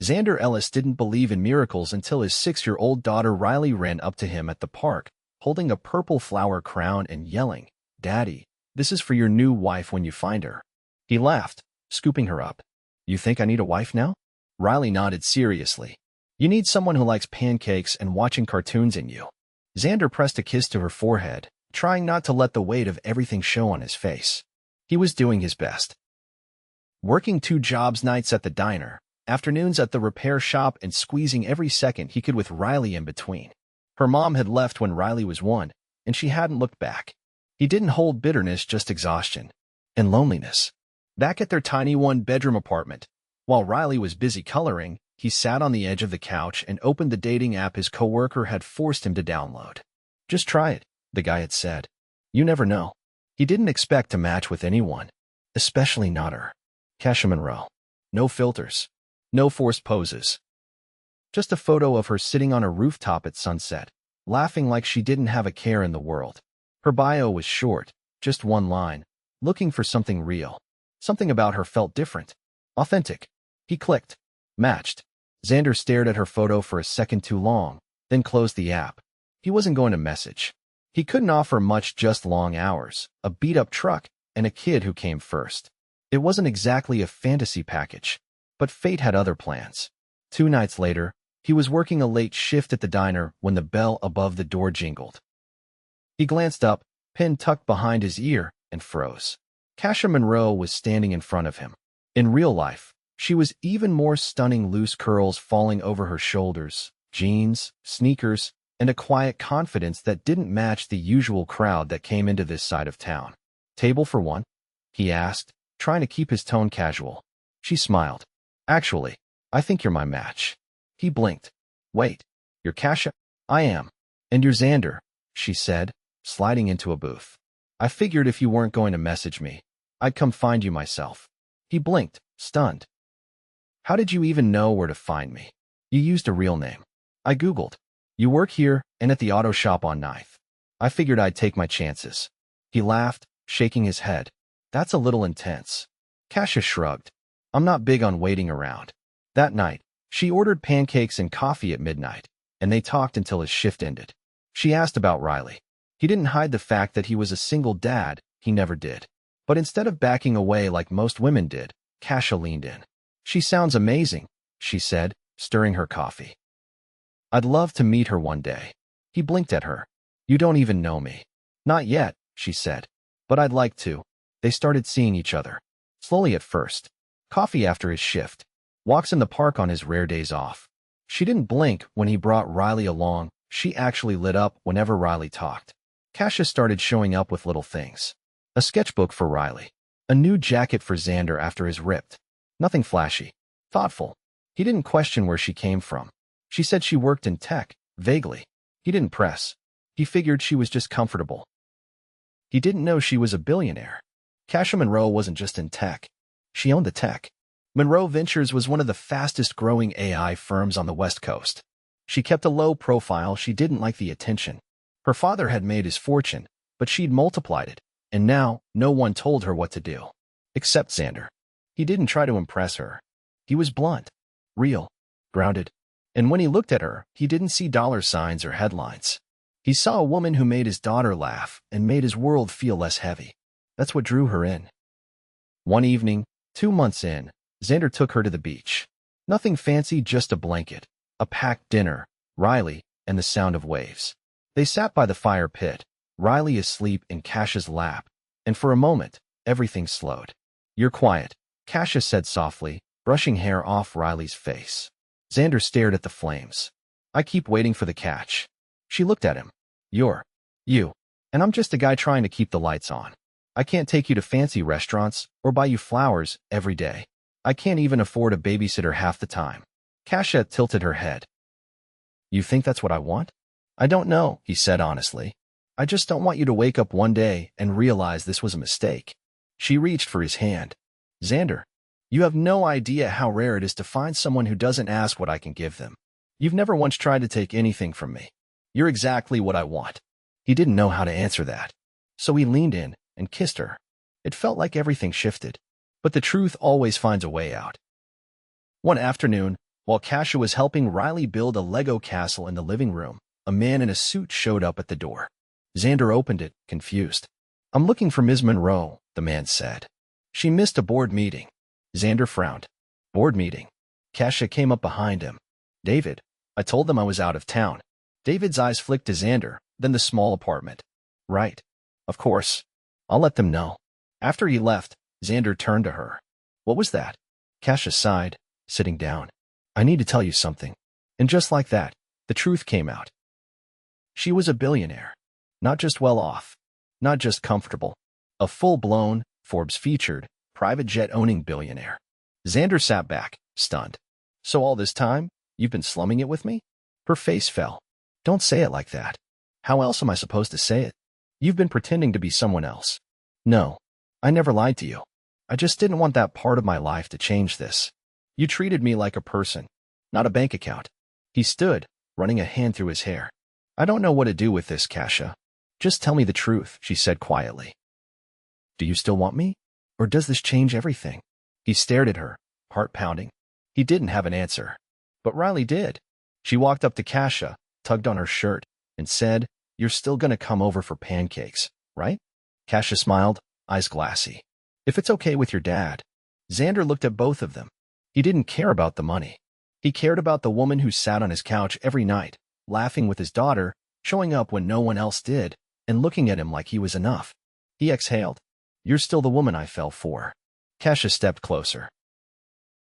Xander Ellis didn't believe in miracles until his 6-year-old daughter Riley ran up to him at the park, holding a purple flower crown and yelling, "Daddy, this is for your new wife when you find her." He laughed, scooping her up. "You think I need a wife now?" Riley nodded seriously. "You need someone who likes pancakes and watching cartoons in you." Xander pressed a kiss to her forehead, trying not to let the weight of everything show on his face. He was doing his best. Working 2 jobs, nights at the diner, afternoons at the repair shop, and squeezing every second he could with Riley in between. Her mom had left when Riley was 1, and she hadn't looked back. He didn't hold bitterness, just exhaustion and loneliness. Back at their tiny 1-bedroom apartment, while Riley was busy coloring, he sat on the edge of the couch and opened the dating app his coworker had forced him to download. "Just try it," the guy had said. "You never know." He didn't expect to match with anyone, especially not her. Cassia Monroe. No filters. No forced poses. Just a photo of her sitting on a rooftop at sunset, laughing like she didn't have a care in the world. Her bio was short, just 1 line, looking for something real. Something about her felt different. Authentic. He clicked. Matched. Xander stared at her photo for a second too long, then closed the app. He wasn't going to message. He couldn't offer much, just long hours, a beat-up truck, and a kid who came first. It wasn't exactly a fantasy package, but fate had other plans. 2 nights later, he was working a late shift at the diner when the bell above the door jingled. He glanced up, pen tucked behind his ear, and froze. Cassia Monroe was standing in front of him. In real life, she was even more stunning, loose curls falling over her shoulders, jeans, sneakers, and a quiet confidence that didn't match the usual crowd that came into this side of town. "Table for one?" he asked, trying to keep his tone casual. She smiled. "Actually, I think you're my match." He blinked. "Wait, you're Cassia?" "I am. And you're Xander," she said, sliding into a booth. "I figured if you weren't going to message me, I'd come find you myself." He blinked, stunned. "How did you even know where to find me?" "You used a real name." "I Googled. You work here and at the auto shop on 9th. I figured I'd take my chances." He laughed, shaking his head. "That's a little intense." Cassia shrugged. "I'm not big on waiting around." That night, she ordered pancakes and coffee at midnight, and they talked until his shift ended. She asked about Riley. He didn't hide the fact that he was a single dad. He never did. But instead of backing away like most women did, Cassia leaned in. "She sounds amazing," she said, stirring her coffee. "I'd love to meet her one day." He blinked at her. "You don't even know me." "Not yet," she said. "But I'd like to." They started seeing each other. Slowly at first. Coffee after his shift. Walks in the park on his rare days off. She didn't blink when he brought Riley along. She actually lit up whenever Riley talked. Cassia started showing up with little things. A sketchbook for Riley. A new jacket for Xander after his ripped. Nothing flashy. Thoughtful. He didn't question where she came from. She said she worked in tech, vaguely. He didn't press. He figured she was just comfortable. He didn't know she was a billionaire. Cassia Monroe wasn't just in tech. She owned the tech. Monroe Ventures was one of the fastest-growing AI firms on the West Coast. She kept a low profile. She didn't like the attention. Her father had made his fortune, but she'd multiplied it, and now no one told her what to do. Except Xander. He didn't try to impress her. He was blunt, real, grounded. And when he looked at her, he didn't see dollar signs or headlines. He saw a woman who made his daughter laugh and made his world feel less heavy. That's what drew her in. One evening, 2 months in, Xander took her to the beach. Nothing fancy, just a blanket, a packed dinner, Riley, and the sound of waves. They sat by the fire pit, Riley asleep in Cassia's lap, and for a moment, everything slowed. "You're quiet," Cassia said softly, brushing hair off Riley's face. Xander stared at the flames. "I keep waiting for the catch." She looked at him. "You're you, and I'm just a guy trying to keep the lights on. I can't take you to fancy restaurants or buy you flowers every day. I can't even afford a babysitter half the time." Cassia tilted her head. "You think that's what I want?" "I don't know," he said honestly. "I just don't want you to wake up one day and realize this was a mistake." She reached for his hand. "Xander, you have no idea how rare it is to find someone who doesn't ask what I can give them. You've never once tried to take anything from me. You're exactly what I want." He didn't know how to answer that, so he leaned in and kissed her. It felt like everything shifted, but the truth always finds a way out. One afternoon, While Cassia was helping Riley build a Lego castle in the living room, a man in a suit showed up at the door. Xander opened it, confused. "I'm looking for Ms. Monroe," the man said. "She missed a board meeting." Xander frowned. "Board meeting?" Cassia came up behind him. "David, I told them I was out of town." David's eyes flicked to Xander, then the small apartment. "Right. Of course. I'll let them know." After he left, Xander turned to her. "What was that?" Cassia sighed, sitting down. "I need to tell you something." And just like that, the truth came out. She was a billionaire. Not just well off. Not just comfortable. A full-blown, Forbes-featured, private jet-owning billionaire. Xander sat back, stunned. "So all this time, you've been slumming it with me?" Her face fell. "Don't say it like that. How else am I supposed to say it? You've been pretending to be someone else." "No, I never lied to you. I just didn't want that part of my life to change this. You treated me like a person, not a bank account." He stood, running a hand through his hair. "I don't know what to do with this, Cassia. Just tell me the truth," she said quietly. "Do you still want me? Or does this change everything?" He stared at her, heart pounding. He didn't have an answer. But Riley did. She walked up to Cassia, tugged on her shirt, and said, "You're still gonna come over for pancakes, right?" Cassia smiled, eyes glassy. "If it's okay with your dad." Xander looked at both of them. He didn't care about the money. He cared about the woman who sat on his couch every night, laughing with his daughter, showing up when no one else did, and looking at him like he was enough. He exhaled. "You're still the woman I fell for." Cassia stepped closer.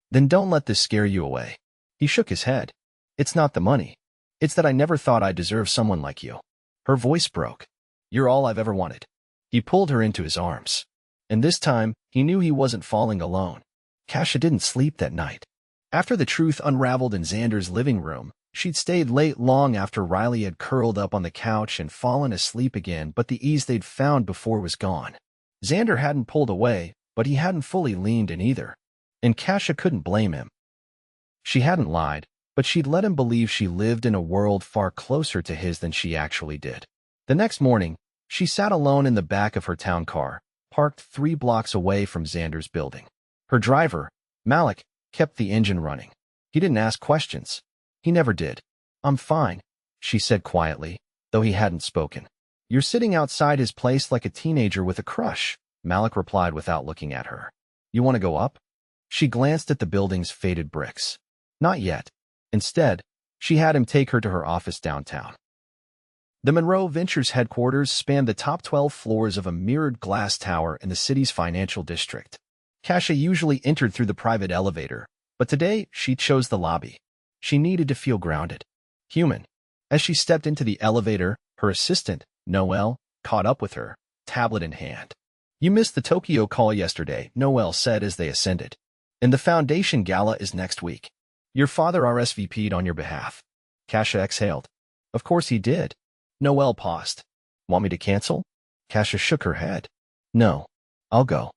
"Then don't let this scare you away." He shook his head. "It's not the money. It's that I never thought I deserved someone like you." Her voice broke. "You're all I've ever wanted." He pulled her into his arms. And this time, he knew he wasn't falling alone. Cassia didn't sleep that night. After the truth unraveled in Xander's living room, she'd stayed late long after Riley had curled up on the couch and fallen asleep again, but the ease they'd found before was gone. Xander hadn't pulled away, but he hadn't fully leaned in either. And Cassia couldn't blame him. She hadn't lied, but she'd let him believe she lived in a world far closer to his than she actually did. The next morning, she sat alone in the back of her town car, parked 3 blocks away from Xander's building. Her driver, Malik, kept the engine running. He didn't ask questions. He never did. "I'm fine," she said quietly, though he hadn't spoken. "You're sitting outside his place like a teenager with a crush," Malik replied without looking at her. "You want to go up?" She glanced at the building's faded bricks. Not yet. Instead, she had him take her to her office downtown. The Monroe Ventures headquarters spanned the top 12 floors of a mirrored glass tower in the city's financial district. Cassia usually entered through the private elevator, but today she chose the lobby. She needed to feel grounded. Human. As she stepped into the elevator, her assistant, Noelle, caught up with her, tablet in hand. "You missed the Tokyo call yesterday," Noelle said as they ascended. "And the foundation gala is next week. Your father RSVP'd on your behalf." Cassia exhaled. "Of course he did." Noelle paused. "Want me to cancel?" Cassia shook her head. "No, I'll go."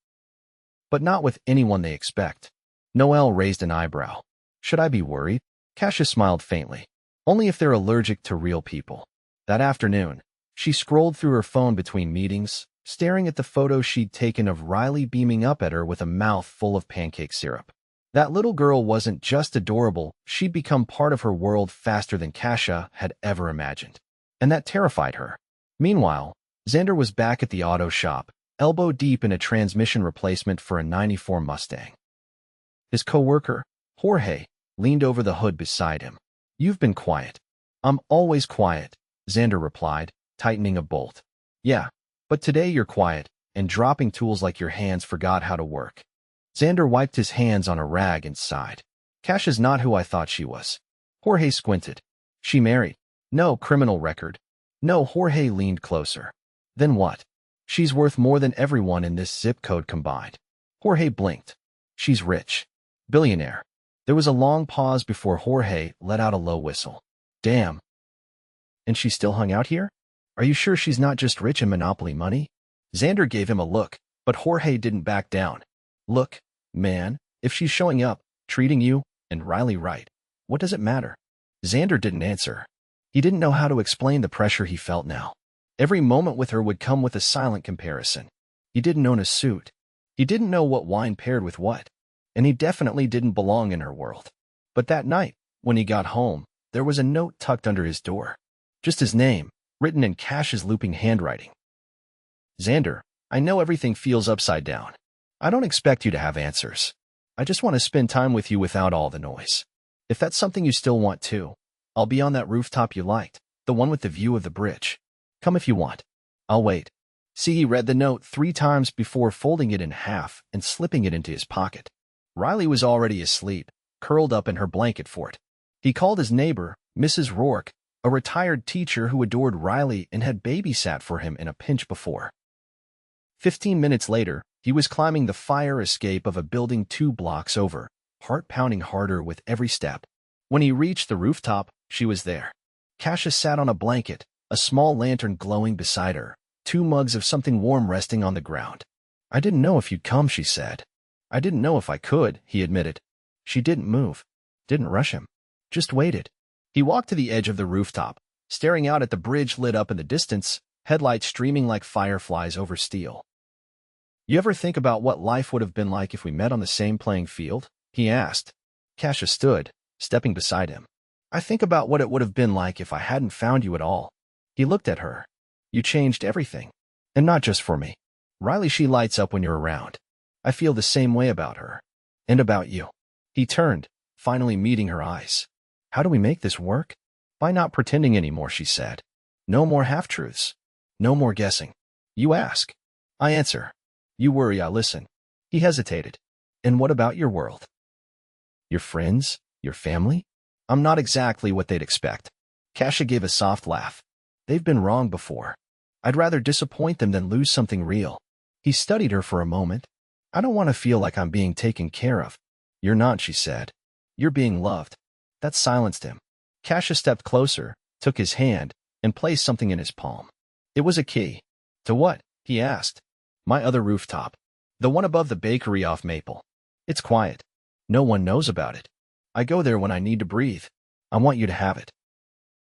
"But not with anyone they expect." Noelle raised an eyebrow. "Should I be worried?" Cassia smiled faintly. "Only if they're allergic to real people." That afternoon, she scrolled through her phone between meetings, staring at the photo she'd taken of Riley beaming up at her with a mouth full of pancake syrup. That little girl wasn't just adorable, she'd become part of her world faster than Cassia had ever imagined. And that terrified her. Meanwhile, Xander was back at the auto shop, elbow deep in a transmission replacement for a '94 Mustang. His coworker, Jorge, leaned over the hood beside him. "You've been quiet." "I'm always quiet," Xander replied, tightening a bolt. "Yeah, but today you're quiet, and dropping tools like your hands forgot how to work." Xander wiped his hands on a rag and sighed. "Cassia's not who I thought she was." Jorge squinted. "She married. No criminal record." "No." Jorge leaned closer. "Then what?" "She's worth more than everyone in this zip code combined." Jorge blinked. "She's rich. Billionaire." There was a long pause before Jorge let out a low whistle. "Damn. And she still hung out here? Are you sure she's not just rich in Monopoly money?" Xander gave him a look, but Jorge didn't back down. "Look, man, if she's showing up, treating you, and Riley right, what does it matter?" Xander didn't answer. He didn't know how to explain the pressure he felt now. Every moment with her would come with a silent comparison. He didn't own a suit. He didn't know what wine paired with what. And he definitely didn't belong in her world. But that night, when he got home, there was a note tucked under his door. Just his name, written in Cassia's looping handwriting. Xander, I know everything feels upside down. I don't expect you to have answers. I just want to spend time with you without all the noise. If that's something you still want to, I'll be on that rooftop you liked, the one with the view of the bridge. Come if you want. I'll wait. See, he read the note 3 times before folding it in half and slipping it into his pocket. Riley was already asleep, curled up in her blanket fort. He called his neighbor, Mrs. Rourke, a retired teacher who adored Riley and had babysat for him in a pinch before. 15 minutes later, he was climbing the fire escape of a building 2 blocks over, heart pounding harder with every step. When he reached the rooftop, she was there. Cassia sat on a blanket, a small lantern glowing beside her, 2 mugs of something warm resting on the ground. I didn't know if you'd come, she said. I didn't know if I could, he admitted. She didn't move, didn't rush him, just waited. He walked to the edge of the rooftop, staring out at the bridge lit up in the distance, headlights streaming like fireflies over steel. You ever think about what life would have been like if we met on the same playing field? He asked. Cassia stood, stepping beside him. I think about what it would have been like if I hadn't found you at all. He looked at her. You changed everything. And not just for me. Riley, she lights up when you're around. I feel the same way about her. And about you. He turned, finally meeting her eyes. How do we make this work? By not pretending anymore, she said. No more half-truths. No more guessing. You ask. I answer. You worry, I listen. He hesitated. And what about your world? Your friends? Your family? I'm not exactly what they'd expect. Cassia gave a soft laugh. They've been wrong before. I'd rather disappoint them than lose something real. He studied her for a moment. I don't want to feel like I'm being taken care of. You're not, she said. You're being loved. That silenced him. Cassia stepped closer, took his hand, and placed something in his palm. It was a key. To what? He asked. My other rooftop. The one above the bakery off Maple. It's quiet. No one knows about it. I go there when I need to breathe. I want you to have it.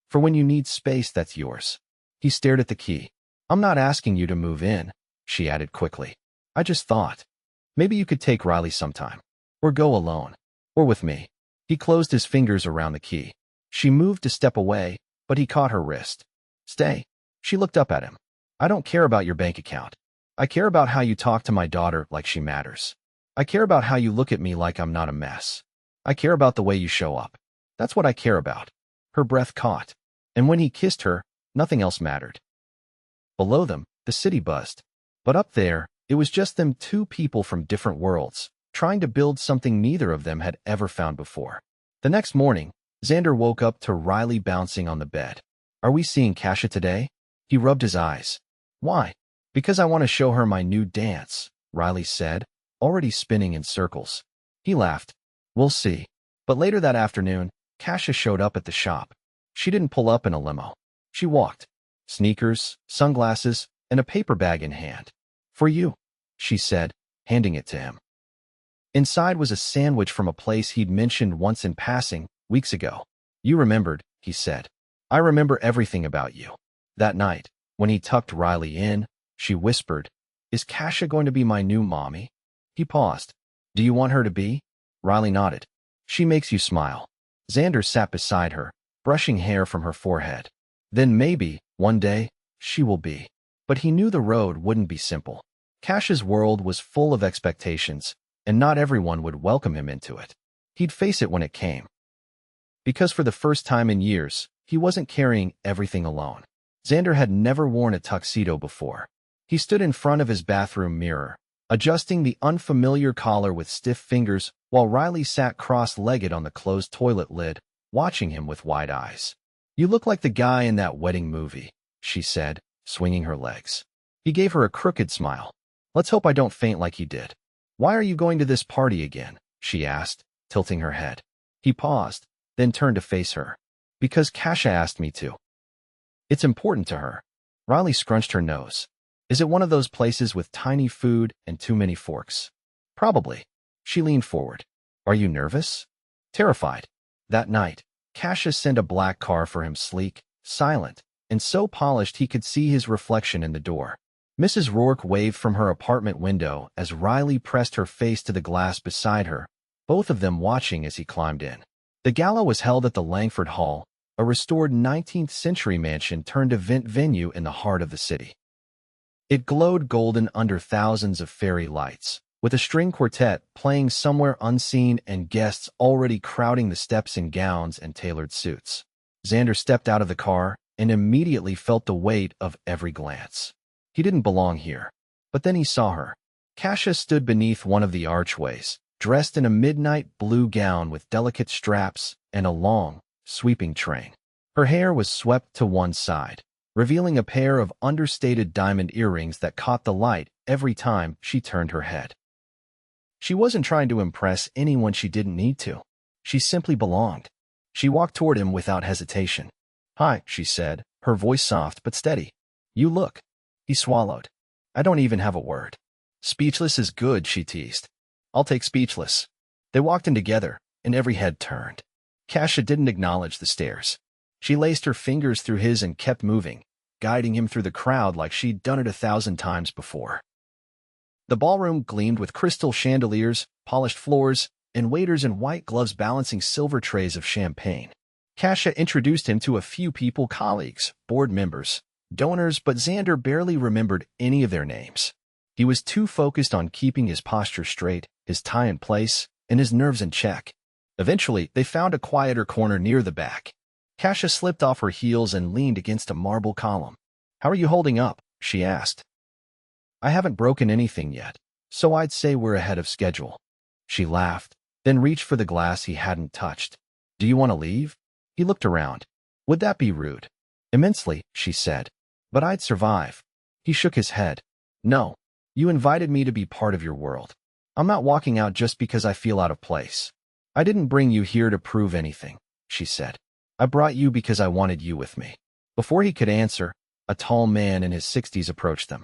For when you need space, that's yours. He stared at the key. I'm not asking you to move in, she added quickly. I just thought. Maybe you could take Riley sometime. Or go alone. Or with me. He closed his fingers around the key. She moved to step away, but he caught her wrist. Stay. She looked up at him. I don't care about your bank account. I care about how you talk to my daughter like she matters. I care about how you look at me like I'm not a mess. I care about the way you show up. That's what I care about. Her breath caught. And when he kissed her, nothing else mattered. Below them, the city buzzed. But up there, it was just them, 2 people from different worlds, trying to build something neither of them had ever found before. The next morning, Xander woke up to Riley bouncing on the bed. Are we seeing Cassia today? He rubbed his eyes. Why? Because I want to show her my new dance, Riley said, already spinning in circles. He laughed. We'll see. But later that afternoon, Cassia showed up at the shop. She didn't pull up in a limo. She walked. Sneakers, sunglasses, and a paper bag in hand. For you, she said, handing it to him. Inside was a sandwich from a place he'd mentioned once in passing, weeks ago. You remembered, he said. I remember everything about you. That night, when he tucked Riley in, she whispered, Is Cassia going to be my new mommy? He paused. Do you want her to be? Riley nodded. She makes you smile. Xander sat beside her, brushing hair from her forehead. Then maybe, one day, she will be. But he knew the road wouldn't be simple. Cassia's world was full of expectations, and not everyone would welcome him into it. He'd face it when it came. Because for the first time in years, he wasn't carrying everything alone. Xander had never worn a tuxedo before. He stood in front of his bathroom mirror, adjusting the unfamiliar collar with stiff fingers while Riley sat cross-legged on the closed toilet lid, watching him with wide eyes. You look like the guy in that wedding movie, she said, swinging her legs. He gave her a crooked smile. Let's hope I don't faint like he did. Why are you going to this party again? She asked, tilting her head. He paused, then turned to face her. Because Cassia asked me to. It's important to her. Riley scrunched her nose. Is it one of those places with tiny food and too many forks? Probably. She leaned forward. Are you nervous? Terrified. That night, Cassia sent a black car for him, sleek, silent, and so polished he could see his reflection in the door. Mrs. Rourke waved from her apartment window as Riley pressed her face to the glass beside her, both of them watching as he climbed in. The gala was held at the Langford Hall, a restored 19th-century mansion turned event venue in the heart of the city. It glowed golden under thousands of fairy lights, with a string quartet playing somewhere unseen and guests already crowding the steps in gowns and tailored suits. Xander stepped out of the car and immediately felt the weight of every glance. He didn't belong here. But then he saw her. Cassia stood beneath one of the archways, dressed in a midnight blue gown with delicate straps and a long, sweeping train. Her hair was swept to one side, revealing a pair of understated diamond earrings that caught the light every time she turned her head. She wasn't trying to impress anyone she didn't need to. She simply belonged. She walked toward him without hesitation. "Hi," she said, her voice soft but steady. "You look." He swallowed. "I don't even have a word." "Speechless is good," she teased. "I'll take speechless." They walked in together, and every head turned. Cassia didn't acknowledge the stares. She laced her fingers through his and kept moving, guiding him through the crowd like she'd done it 1,000 times before. The ballroom gleamed with crystal chandeliers, polished floors, and waiters in white gloves balancing silver trays of champagne. Cassia introduced him to a few people, colleagues, board members, donors, but Xander barely remembered any of their names. He was too focused on keeping his posture straight, his tie in place, and his nerves in check. Eventually, they found a quieter corner near the back. Cassia slipped off her heels and leaned against a marble column. "How are you holding up?" she asked. "I haven't broken anything yet, so I'd say we're ahead of schedule." She laughed, then reached for the glass he hadn't touched. "Do you want to leave?" He looked around. "Would that be rude?" "Immensely," she said. "But I'd survive." He shook his head. "No. You invited me to be part of your world. I'm not walking out just because I feel out of place." "I didn't bring you here to prove anything," she said. "I brought you because I wanted you with me." Before he could answer, a tall man in his 60s approached them.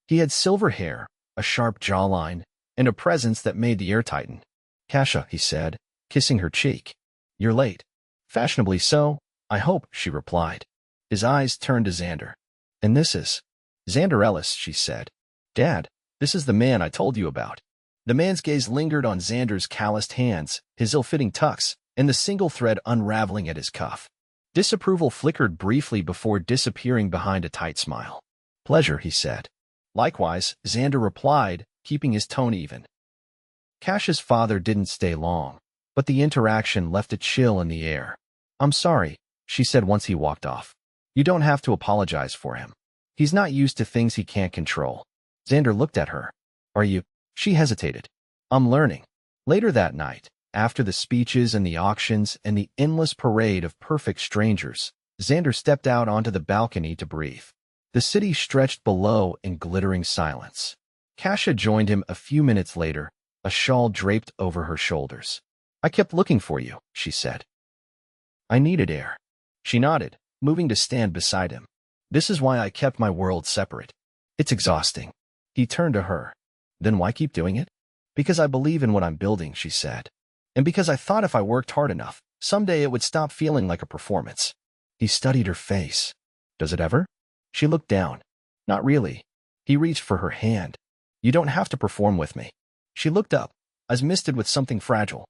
He had silver hair, a sharp jawline, and a presence that made the air tighten. "Cassia," he said, kissing her cheek. "You're late." "Fashionably so, I hope," she replied. His eyes turned to Xander. "And this is Xander Ellis," she said. "Dad, this is the man I told you about." The man's gaze lingered on Xander's calloused hands, his ill-fitting tux, and the single thread unraveling at his cuff. Disapproval flickered briefly before disappearing behind a tight smile. "Pleasure," he said. "Likewise," Xander replied, keeping his tone even. Cassia's father didn't stay long, but the interaction left a chill in the air. "I'm sorry," she said once he walked off. "You don't have to apologize for him. He's not used to things he can't control." Xander looked at her. "Are you?" She hesitated. "I'm learning." Later that night, after the speeches and the auctions and the endless parade of perfect strangers, Xander stepped out onto the balcony to breathe. The city stretched below in glittering silence. Cassia joined him a few minutes later, a shawl draped over her shoulders. "I kept looking for you," she said. "I needed air." She nodded, moving to stand beside him. "This is why I kept my world separate. It's exhausting." He turned to her. "Then why keep doing it?" "Because I believe in what I'm building," she said. "And because I thought if I worked hard enough, someday it would stop feeling like a performance." He studied her face. "Does it ever?" She looked down. "Not really." He reached for her hand. "You don't have to perform with me." She looked up, eyes misted with something fragile.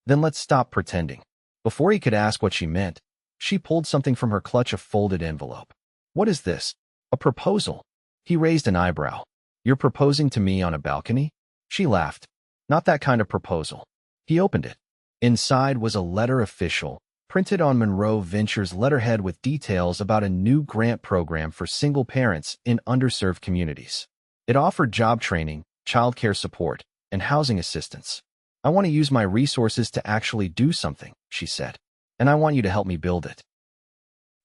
"Then let's stop pretending." Before he could ask what she meant, she pulled something from her clutch, a folded envelope. "What is this?" "A proposal." He raised an eyebrow. "You're proposing to me on a balcony?" She laughed. "Not that kind of proposal." He opened it. Inside was a letter, official, printed on Monroe Ventures letterhead with details about a new grant program for single parents in underserved communities. It offered job training, childcare support, and housing assistance. "I want to use my resources to actually do something," she said, "and I want you to help me build it.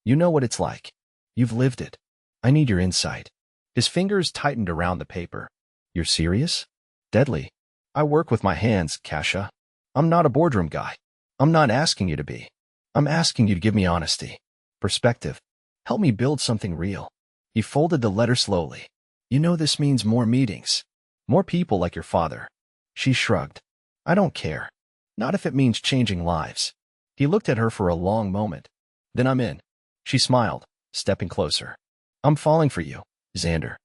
You know what it's like. You've lived it. I need your insight." His fingers tightened around the paper. "You're serious?" "Deadly. I work with my hands, Cassia. I'm not a boardroom guy. I'm not asking you to be. I'm asking you to give me honesty, perspective. Help me build something real." He folded the letter slowly. "You know this means more meetings. More people like your father." She shrugged. "I don't care. Not if it means changing lives." He looked at her for a long moment. "Then I'm in." She smiled, stepping closer. "I'm falling for you, Xander.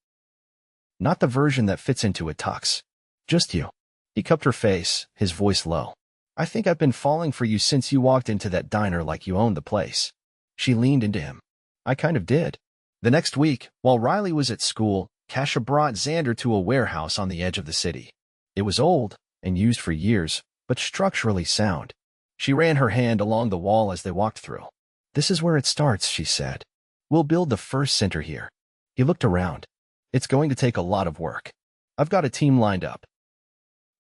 Not the version that fits into a tux. Just you." He cupped her face, his voice low. I think I've been falling for you since you walked into that diner like you owned the place. She leaned into him. I kind of did. The next week, while Riley was at school, Cassia brought Xander to a warehouse on the edge of the city. It was old and used for years, but structurally sound. She ran her hand along the wall as they walked through. This is where it starts, she said. We'll build the first center here. He looked around. It's going to take a lot of work. I've got a team lined up.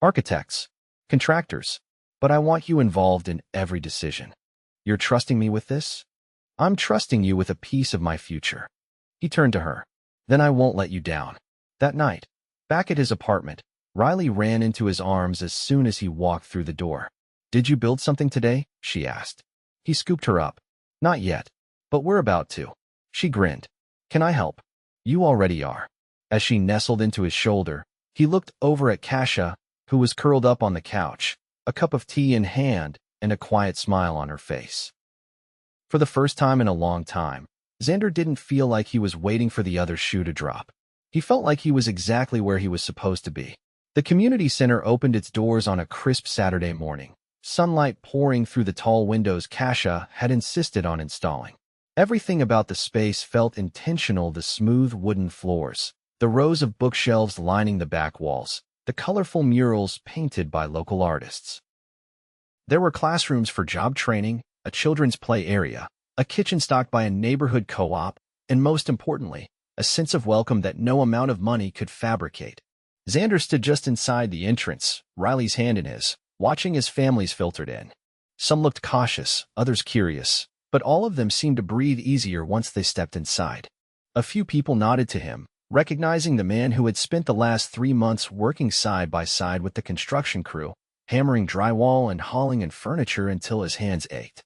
Architects, contractors, but I want you involved in every decision. You're trusting me with this? I'm trusting you with a piece of my future. He turned to her. Then I won't let you down. That night, back at his apartment, Riley ran into his arms as soon as he walked through the door. Did you build something today? She asked. He scooped her up. Not yet, but we're about to. She grinned. Can I help? You already are. As she nestled into his shoulder, he looked over at Cassia, who was curled up on the couch, a cup of tea in hand and a quiet smile on her face. For the first time in a long time, Xander didn't feel like he was waiting for the other shoe to drop. He felt like he was exactly where he was supposed to be. The community center opened its doors on a crisp Saturday morning, sunlight pouring through the tall windows Cassia had insisted on installing. Everything about the space felt intentional: the smooth wooden floors, the rows of bookshelves lining the back walls, the colorful murals painted by local artists. There were classrooms for job training, a children's play area, a kitchen stocked by a neighborhood co-op, and most importantly, a sense of welcome that no amount of money could fabricate. Xander stood just inside the entrance, Riley's hand in his, watching as families filtered in. Some looked cautious, others curious, but all of them seemed to breathe easier once they stepped inside. A few people nodded to him, recognizing the man who had spent the last 3 months working side by side with the construction crew, hammering drywall and hauling in furniture until his hands ached.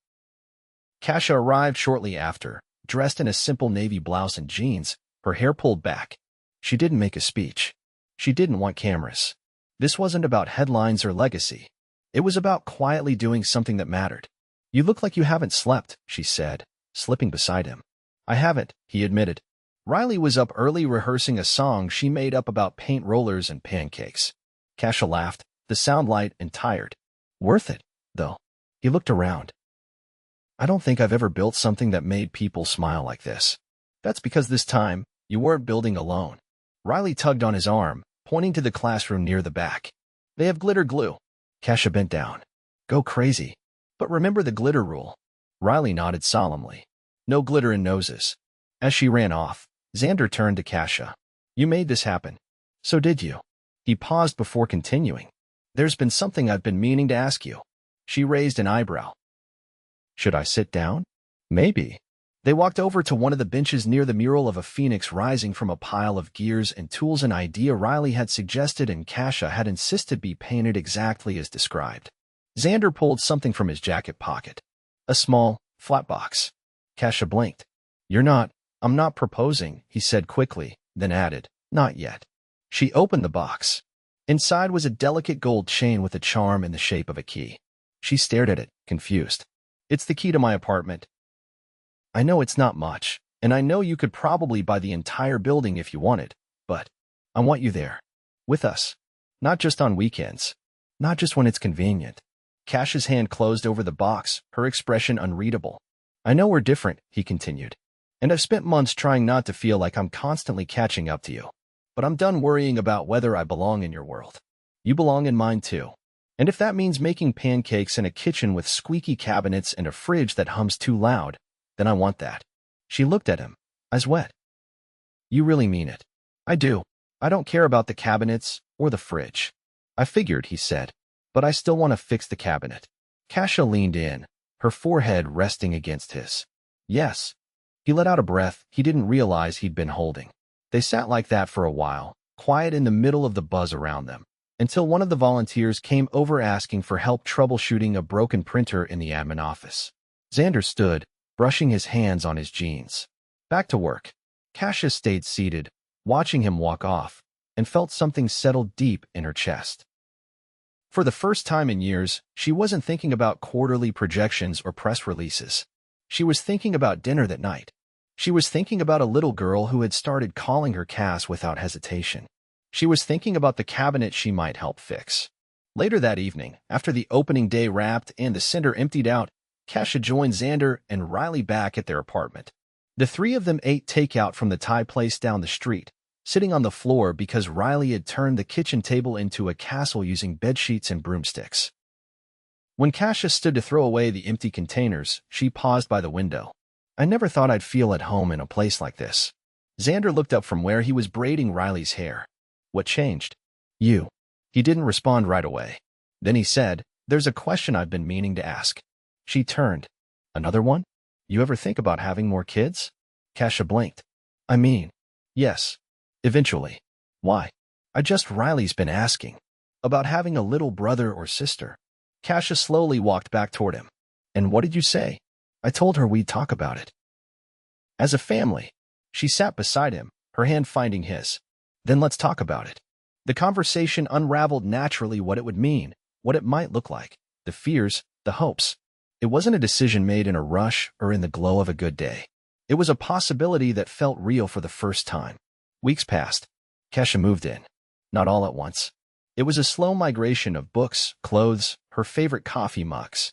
Cassia arrived shortly after, dressed in a simple navy blouse and jeans, her hair pulled back. She didn't make a speech. She didn't want cameras. This wasn't about headlines or legacy. It was about quietly doing something that mattered. You look like you haven't slept, she said, slipping beside him. I haven't, he admitted. Riley was up early rehearsing a song she made up about paint rollers and pancakes. Cassia laughed, the sound light and tired. Worth it, though. He looked around. I don't think I've ever built something that made people smile like this. That's because this time, you weren't building alone. Riley tugged on his arm, pointing to the classroom near the back. They have glitter glue. Cassia bent down. Go crazy. But remember the glitter rule. Riley nodded solemnly. No glitter in noses. As she ran off, Xander turned to Cassia. You made this happen. So did you. He paused before continuing. There's been something I've been meaning to ask you. She raised an eyebrow. Should I sit down? Maybe. They walked over to one of the benches near the mural of a phoenix rising from a pile of gears and tools, an idea Riley had suggested and Cassia had insisted be painted exactly as described. Xander pulled something from his jacket pocket. A small, flat box. Cassia blinked. I'm not proposing, he said quickly, then added, not yet. She opened the box. Inside was a delicate gold chain with a charm in the shape of a key. She stared at it, confused. It's the key to my apartment. I know it's not much, and I know you could probably buy the entire building if you wanted, but I want you there. With us. Not just on weekends. Not just when it's convenient. Cassia's hand closed over the box, her expression unreadable. I know we're different, he continued, and I've spent months trying not to feel like I'm constantly catching up to you. But I'm done worrying about whether I belong in your world. You belong in mine too. And if that means making pancakes in a kitchen with squeaky cabinets and a fridge that hums too loud, then I want that. She looked at him, eyes wet. You really mean it. I do. I don't care about the cabinets or the fridge. I figured, he said, but I still want to fix the cabinet. Cassia leaned in, her forehead resting against his. Yes. He let out a breath he didn't realize he'd been holding. They sat like that for a while, quiet in the middle of the buzz around them, until one of the volunteers came over asking for help troubleshooting a broken printer in the admin office. Xander stood, brushing his hands on his jeans. Back to work. Cassia stayed seated, watching him walk off, and felt something settle deep in her chest. For the first time in years, she wasn't thinking about quarterly projections or press releases. She was thinking about dinner that night. She was thinking about a little girl who had started calling her Cass without hesitation. She was thinking about the cabinet she might help fix. Later that evening, after the opening day wrapped and the center emptied out, Cassia joined Xander and Riley back at their apartment. The three of them ate takeout from the Thai place down the street, sitting on the floor because Riley had turned the kitchen table into a castle using bedsheets and broomsticks. When Cassia stood to throw away the empty containers, she paused by the window. "I never thought I'd feel at home in a place like this." Xander looked up from where he was braiding Riley's hair. "What changed?" "You." He didn't respond right away. Then he said, "There's a question I've been meaning to ask." She turned. "Another one? You ever think about having more kids?" Cassia blinked. "I mean, yes. Eventually." "Why?" Riley's been asking. About having a little brother or sister." Cassia slowly walked back toward him. "And what did you say?" "I told her we'd talk about it. As a family." She sat beside him, her hand finding his. "Then let's talk about it." The conversation unraveled naturally, what it would mean, what it might look like, the fears, the hopes. It wasn't a decision made in a rush or in the glow of a good day. It was a possibility that felt real for the first time. Weeks passed. Cassia moved in. Not all at once. It was a slow migration of books, clothes, her favorite coffee mugs.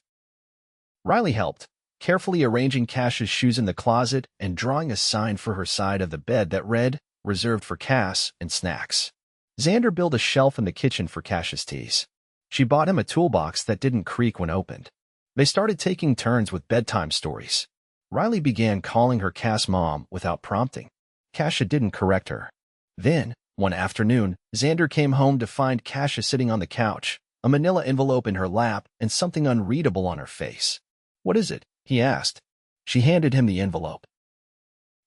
Riley helped, carefully arranging Cassia's shoes in the closet and drawing a sign for her side of the bed that read, "Reserved for Cass and snacks." Xander built a shelf in the kitchen for Cassia's teas. She bought him a toolbox that didn't creak when opened. They started taking turns with bedtime stories. Riley began calling her Cass Mom without prompting. Cassia didn't correct her. Then, one afternoon, Xander came home to find Cassia sitting on the couch, a manila envelope in her lap and something unreadable on her face. "What is it?" he asked. She handed him the envelope.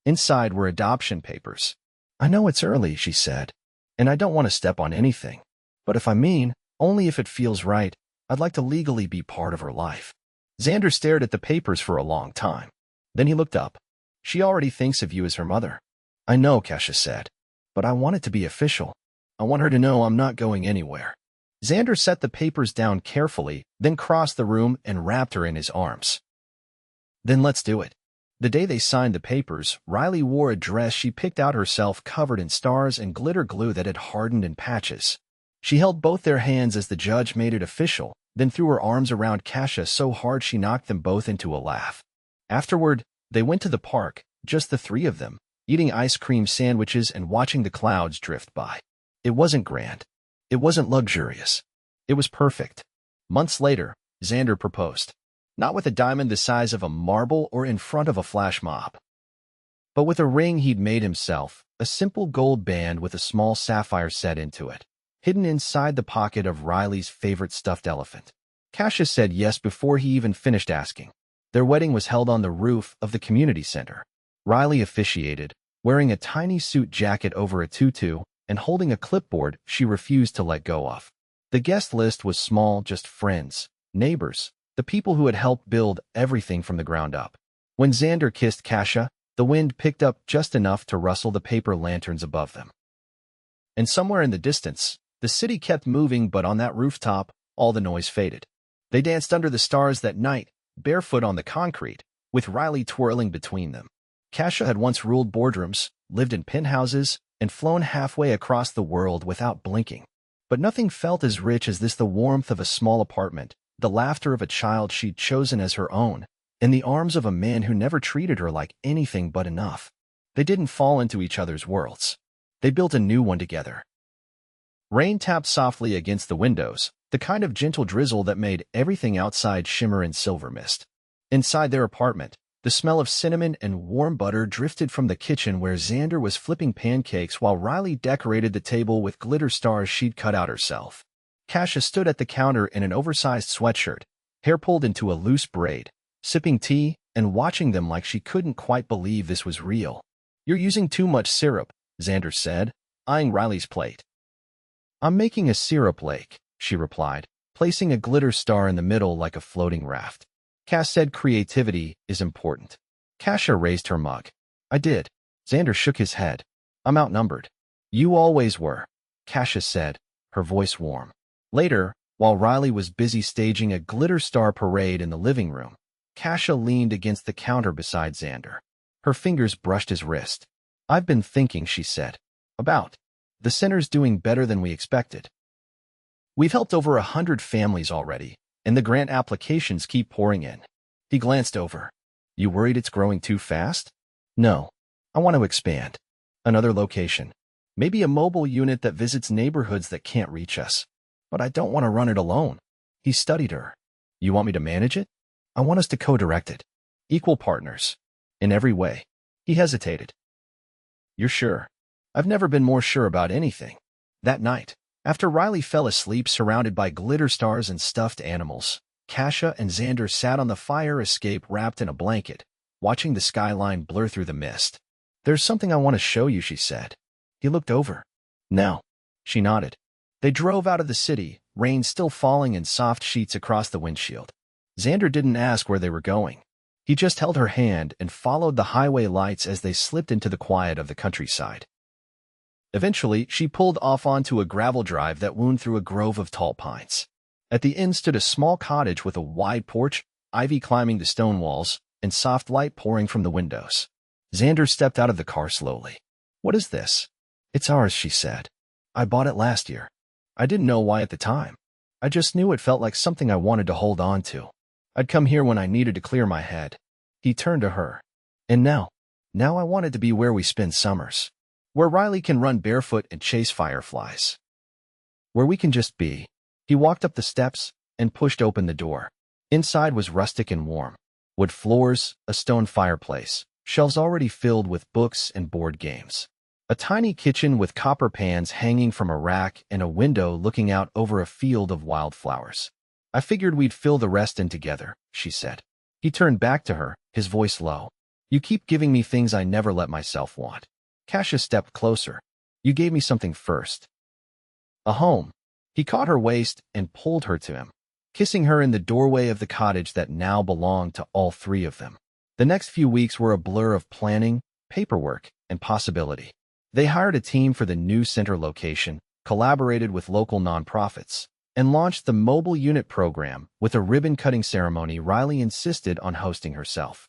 Inside were adoption papers. "I know it's early," she said, "and I don't want to step on anything. But if I mean, only if it feels right, I'd like to legally be part of her life." Xander stared at the papers for a long time. Then he looked up. "She already thinks of you as her mother." "I know," Cassia said, "but I want it to be official. I want her to know I'm not going anywhere." Xander set the papers down carefully, then crossed the room and wrapped her in his arms. "Then let's do it." The day they signed the papers, Riley wore a dress she picked out herself covered in stars and glitter glue that had hardened in patches. She held both their hands as the judge made it official, then threw her arms around Cassia so hard she knocked them both into a laugh. Afterward, they went to the park, just the three of them, eating ice cream sandwiches and watching the clouds drift by. It wasn't grand. It wasn't luxurious. It was perfect. Months later, Xander proposed. Not with a diamond the size of a marble or in front of a flash mob, but with a ring he'd made himself, a simple gold band with a small sapphire set into it, hidden inside the pocket of Riley's favorite stuffed elephant. Cassia said yes before he even finished asking. Their wedding was held on the roof of the community center. Riley officiated, wearing a tiny suit jacket over a tutu and holding a clipboard she refused to let go of. The guest list was small, just friends, neighbors, the people who had helped build everything from the ground up. When Xander kissed Cassia, the wind picked up just enough to rustle the paper lanterns above them. And somewhere in the distance, the city kept moving, but on that rooftop, all the noise faded. They danced under the stars that night, barefoot on the concrete, with Riley twirling between them. Cassia had once ruled boardrooms, lived in penthouses, and flown halfway across the world without blinking. But nothing felt as rich as this: the warmth of a small apartment, the laughter of a child she'd chosen as her own, in the arms of a man who never treated her like anything but enough. They didn't fall into each other's worlds. They built a new one together. Rain tapped softly against the windows, the kind of gentle drizzle that made everything outside shimmer in silver mist. Inside their apartment, the smell of cinnamon and warm butter drifted from the kitchen where Xander was flipping pancakes while Riley decorated the table with glitter stars she'd cut out herself. Cassia stood at the counter in an oversized sweatshirt, hair pulled into a loose braid, sipping tea and watching them like she couldn't quite believe this was real. "You're using too much syrup," Xander said, eyeing Riley's plate. "I'm making a syrup lake," she replied, placing a glitter star in the middle like a floating raft. Cass said creativity is important. Cassia raised her mug. "I did." Xander shook his head. "I'm outnumbered." "You always were," Cassia said, her voice warm. Later, while Riley was busy staging a glitter star parade in the living room, Cassia leaned against the counter beside Xander. Her fingers brushed his wrist. "I've been thinking," she said, "about the center's doing better than we expected." We've helped over 100 families already, and the grant applications keep pouring in. He glanced over. You worried it's growing too fast? No. I want to expand. Another location. Maybe a mobile unit that visits neighborhoods that can't reach us. But I don't want to run it alone. He studied her. You want me to manage it? I want us to co-direct it. Equal partners. In every way. He hesitated. You're sure? I've never been more sure about anything. That night, after Riley fell asleep surrounded by glitter stars and stuffed animals, Cassia and Xander sat on the fire escape wrapped in a blanket, watching the skyline blur through the mist. There's something I want to show you, she said. He looked over. Now. She nodded. They drove out of the city, rain still falling in soft sheets across the windshield. Xander didn't ask where they were going. He just held her hand and followed the highway lights as they slipped into the quiet of the countryside. Eventually, she pulled off onto a gravel drive that wound through a grove of tall pines. At the end stood a small cottage with a wide porch, ivy climbing the stone walls, and soft light pouring from the windows. Xander stepped out of the car slowly. What is this? It's ours, she said. I bought it last year. I didn't know why at the time. I just knew it felt like something I wanted to hold on to. I'd come here when I needed to clear my head. He turned to her. And now I wanted to be where we spend summers. Where Riley can run barefoot and chase fireflies. Where we can just be. He walked up the steps and pushed open the door. Inside was rustic and warm. Wood floors, a stone fireplace, shelves already filled with books and board games. A tiny kitchen with copper pans hanging from a rack and a window looking out over a field of wildflowers. I figured we'd fill the rest in together, she said. He turned back to her, his voice low. You keep giving me things I never let myself want. Cassia stepped closer. You gave me something first. A home. He caught her waist and pulled her to him, kissing her in the doorway of the cottage that now belonged to all three of them. The next few weeks were a blur of planning, paperwork, and possibility. They hired a team for the new center location, collaborated with local nonprofits, and launched the mobile unit program with a ribbon-cutting ceremony Riley insisted on hosting herself.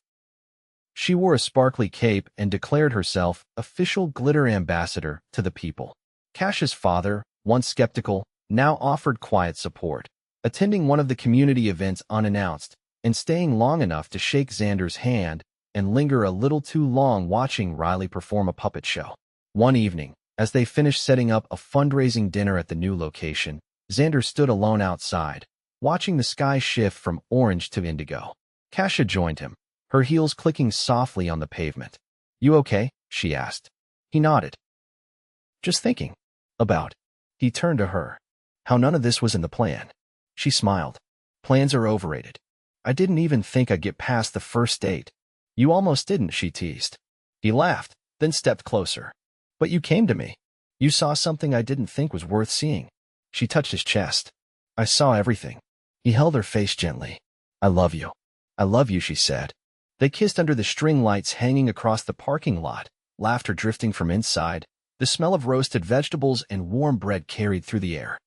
She wore a sparkly cape and declared herself official glitter ambassador to the people. Cassia's father, once skeptical, now offered quiet support, attending one of the community events unannounced and staying long enough to shake Xander's hand and linger a little too long watching Riley perform a puppet show. One evening, as they finished setting up a fundraising dinner at the new location, Xander stood alone outside, watching the sky shift from orange to indigo. Cassia joined him, her heels clicking softly on the pavement. You okay? She asked. He nodded. Just thinking. About. He turned to her. How none of this was in the plan. She smiled. Plans are overrated. I didn't even think I'd get past the first date. You almost didn't, she teased. He laughed, then stepped closer. But you came to me. You saw something I didn't think was worth seeing. She touched his chest. I saw everything. He held her face gently. I love you. I love you, she said. They kissed under the string lights hanging across the parking lot, laughter drifting from inside, the smell of roasted vegetables and warm bread carried through the air.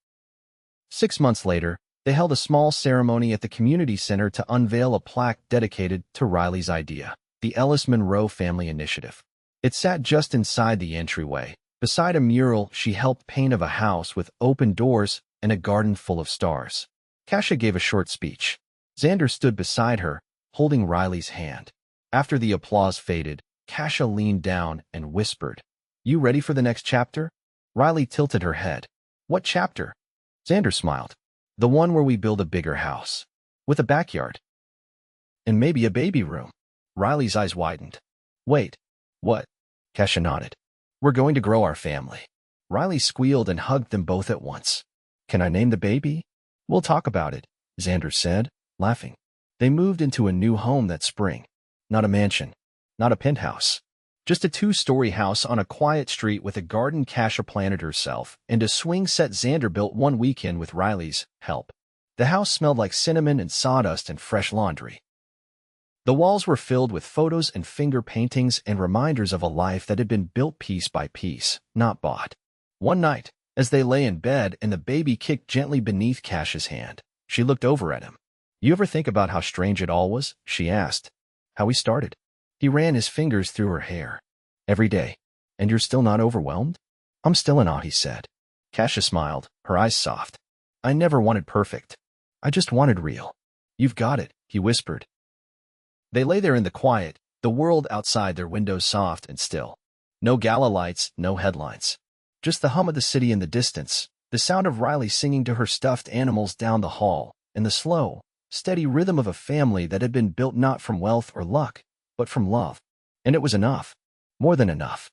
6 months later, they held a small ceremony at the community center to unveil a plaque dedicated to Riley's idea, the Ellis Monroe Family Initiative. It sat just inside the entryway, beside a mural she helped paint of a house with open doors and a garden full of stars. Cassia gave a short speech. Xander stood beside her, holding Riley's hand. After the applause faded, Cassia leaned down and whispered, You ready for the next chapter? Riley tilted her head. What chapter? Xander smiled. The one where we build a bigger house. With a backyard. And maybe a baby room. Riley's eyes widened. Wait. What? Cassia nodded. We're going to grow our family. Riley squealed and hugged them both at once. Can I name the baby? We'll talk about it, Xander said, laughing. They moved into a new home that spring. Not a mansion. Not a penthouse. Just a 2-story house on a quiet street with a garden Cassia planted herself and a swing set Xander built one weekend with Riley's help. The house smelled like cinnamon and sawdust and fresh laundry. The walls were filled with photos and finger paintings and reminders of a life that had been built piece by piece, not bought. One night, as they lay in bed and the baby kicked gently beneath Cassia's hand, she looked over at him. You ever think about how strange it all was? She asked. How we started. He ran his fingers through her hair. Every day. And you're still not overwhelmed? I'm still in awe, he said. Cassia smiled, her eyes soft. I never wanted perfect. I just wanted real. You've got it, he whispered. They lay there in the quiet, the world outside their windows soft and still. No gala lights, no headlines. Just the hum of the city in the distance, the sound of Riley singing to her stuffed animals down the hall, and the slow, steady rhythm of a family that had been built not from wealth or luck, but from love. And it was enough. More than enough.